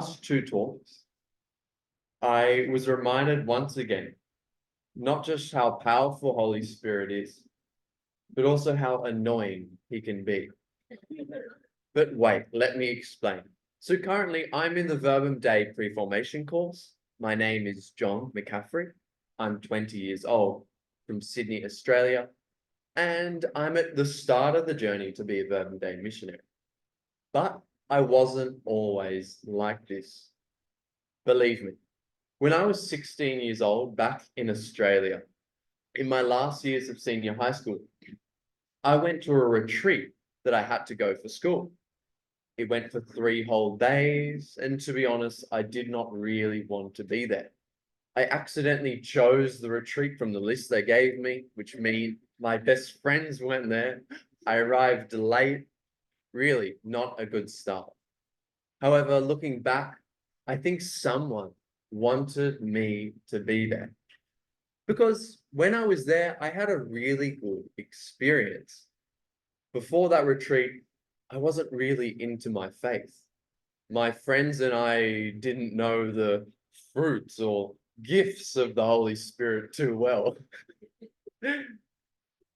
last two talks, I was reminded once again, not just how powerful Holy Spirit is, but also how annoying he can be. But wait, let me explain. So currently I'm in the Verbum Dei pre-formation course. My name is John McCaffrey. I'm 20 years old, from Sydney, Australia, and I'm at the start of the journey to be a Verbum Dei missionary. But I wasn't always like this. Believe me, when I was 16 years old back in Australia, in my last years of senior high school, I went to a retreat that I had to go for school. It went for 3 whole days, and to be honest, I did not really want to be there. I accidentally chose the retreat from the list they gave me, which means my best friends weren't there. I arrived late, really not a good start. However, looking back, I think someone wanted me to be there. Because when I was there, I had a really good experience. Before that retreat, I wasn't really into my faith. My friends and I didn't know the fruits or gifts of the Holy Spirit too well.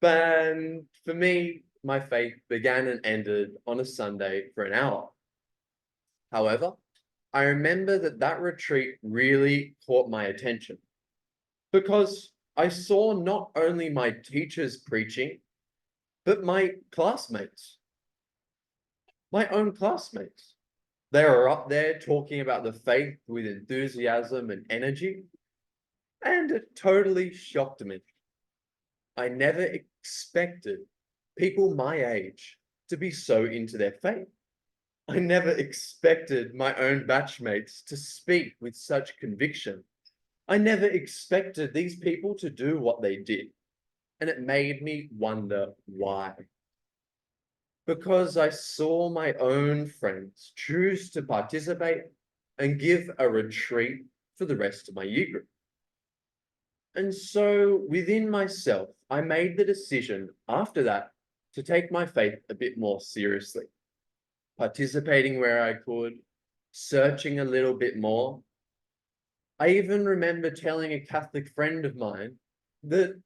But for me, my faith began and ended on a Sunday for an hour. However, I remember that retreat really caught my attention because I saw not only my teachers preaching, but my classmates, my own classmates. They were up there talking about the faith with enthusiasm and energy, and it totally shocked me. I never expected people my age to be so into their faith. I never expected my own batchmates to speak with such conviction. I never expected these people to do what they did, and it made me wonder why. Because I saw my own friends choose to participate and give a retreat for the rest of my year group. And so within myself, I made the decision after that to take my faith a bit more seriously, participating where I could, searching a little bit more. I even remember telling a Catholic friend of mine the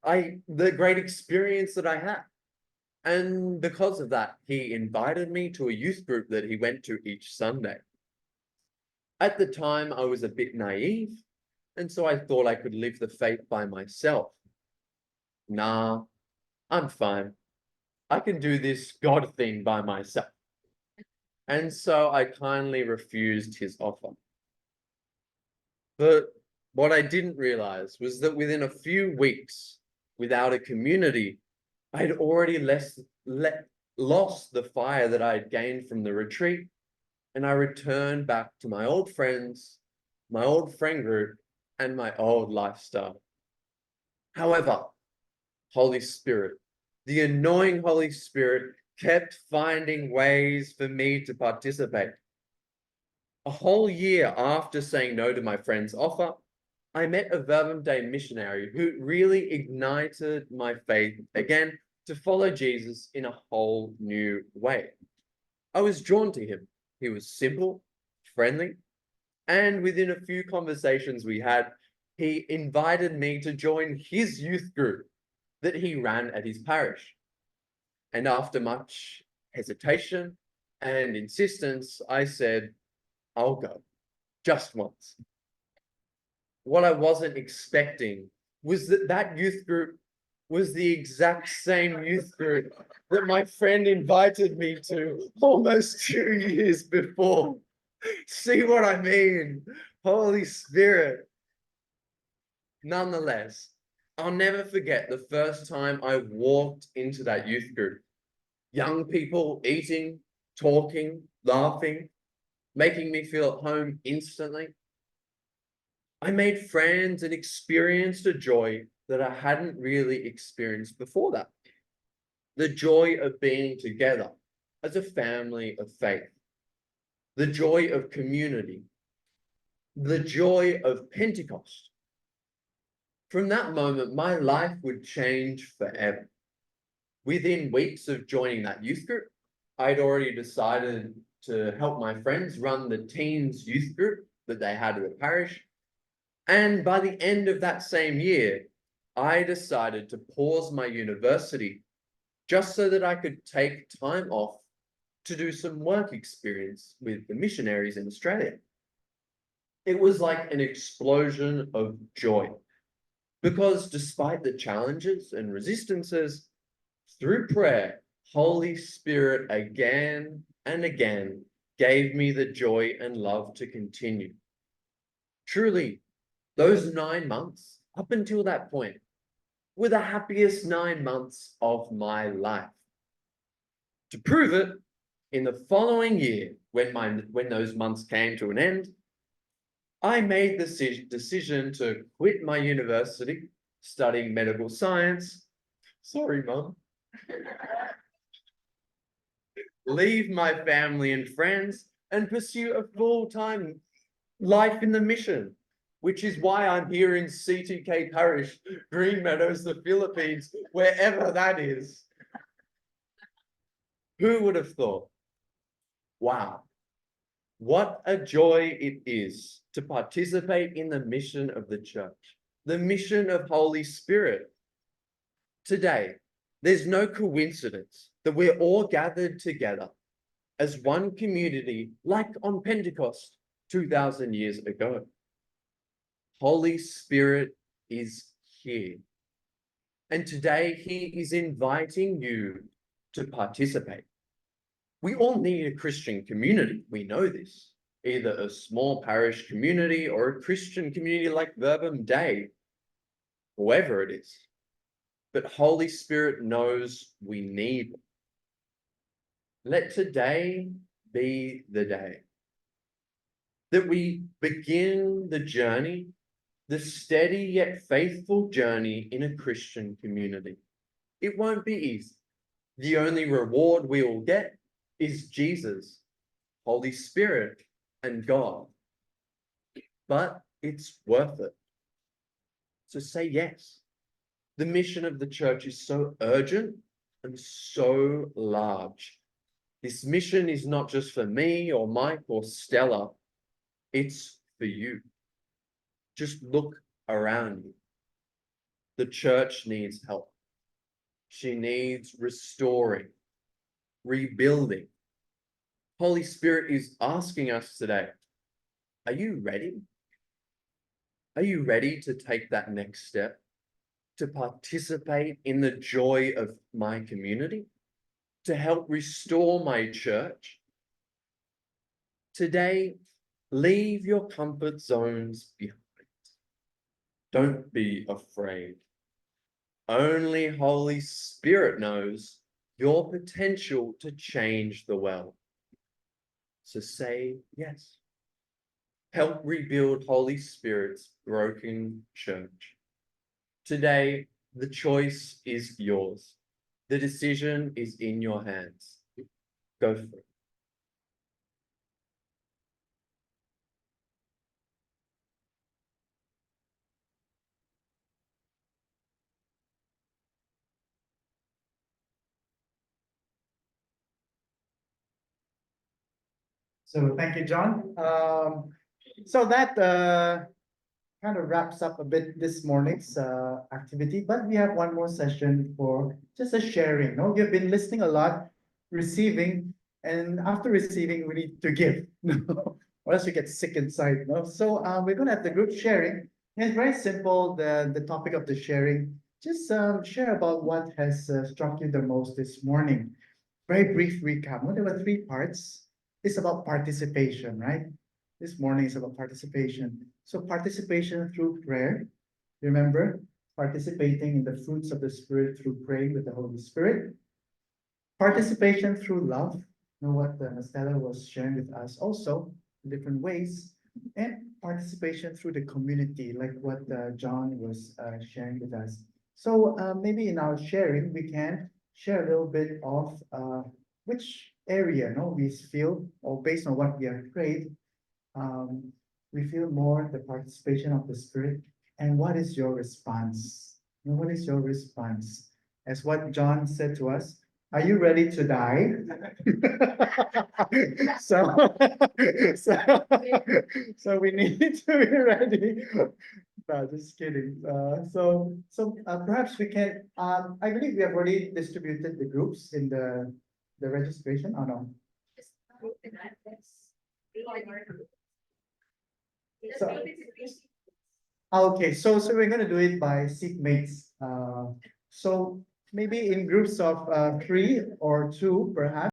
great experience that I had. And because of that, he invited me to a youth group that he went to each Sunday. At the time, I was a bit naive, and so I thought I could live the faith by myself. Nah, I'm fine. I can do this God thing by myself. And so I kindly refused his offer. But what I didn't realize was that within a few weeks, without a community, I'd already lost the fire that I had gained from the retreat, and I returned back to my old friends, my old friend group, and my old lifestyle. However, Holy Spirit, the annoying Holy Spirit, kept finding ways for me to participate. A whole year after saying no to my friend's offer, I met a Verbum Dei missionary who really ignited my faith again to follow Jesus in a whole new way. I was drawn to him. He was simple, friendly, and within a few conversations we had, he invited me to join his youth group that he ran at his parish. And after much hesitation and insistence, I said, I'll go, just once. What I wasn't expecting was that youth group was the exact same youth group that my friend invited me to almost 2 years before. See what I mean? Holy Spirit. Nonetheless, I'll never forget the first time I walked into that youth group. Young people eating, talking, laughing, making me feel at home instantly. I made friends and experienced a joy that I hadn't really experienced before that. The joy of being together as a family of faith. The joy of community. The joy of Pentecost. From that moment, my life would change forever. Within weeks of joining that youth group, I'd already decided to help my friends run the teens youth group that they had at the parish. And by the end of that same year, I decided to pause my university just so that I could take time off to do some work experience with the missionaries in Australia. It was like an explosion of joy because despite the challenges and resistances, through prayer, Holy Spirit again and again gave me the joy and love to continue. Truly, those 9 months, up until that point, were the happiest 9 months of my life. To prove it, in the following year, when those months came to an end, I made the decision to quit my university, studying medical science. Sorry, Mum. Leave my family and friends and pursue a full-time life in the mission, which is why I'm here in CTK Parish, Green Meadows, the Philippines, wherever that is. Who would have thought? Wow, what a joy it is to participate in the mission of the church, the mission of Holy Spirit. Today, there's no coincidence that we're all gathered together as one community, like on Pentecost 2,000 years ago. Holy Spirit is here. And today he is inviting you to participate. We all need a Christian community. We know this. Either a small parish community or a Christian community like Verbum Dei, whoever it is. But Holy Spirit knows we need it. Let today be the day that we begin the journey, the steady yet faithful journey in a Christian community. It won't be easy. The only reward we will get is Jesus, Holy Spirit, and God. But it's worth it. So say yes. The mission of the church is so urgent and so large. This mission is not just for me or Mike or Stella. It's for you. Just look around you. The church needs help. She needs restoring, rebuilding. Holy Spirit is asking us today, are you ready? Are you ready to take that next step? To participate in the joy of my community? To help restore my church? Today, leave your comfort zones behind. Don't be afraid. Only Holy Spirit knows your potential to change the world. So say yes. Help rebuild Holy Spirit's broken church. Today, the choice is yours. The decision is in your hands. Go for it. So thank you, John. So that kind of wraps up a bit this morning's activity, but we have one more session for just a sharing. No, you've been listening a lot, receiving, and after receiving, we need to give, or else we get sick inside. No, so we're gonna have the group sharing. And it's very simple. The topic of the sharing. Just share about what has struck you the most this morning. Very brief recap. Well, there were three parts. It's about participation, right? This morning is about participation. So participation through prayer. Remember, participating in the fruits of the Spirit through praying with the Holy Spirit. Participation through love. You know what Stella was sharing with us also in different ways. And participation through the community, like what John was sharing with us. So maybe in our sharing, we can share a little bit of which area we feel, or based on what we have prayed, we feel more the participation of the Spirit. And what is your response? What is your response? As what John said to us, Are you ready to die? So, so, so we need to be ready. No, just kidding. Perhaps we can, I believe we have already distributed the groups in the registration, or no? So- Okay, so we're gonna do it by seatmates. So maybe in groups of three or two perhaps.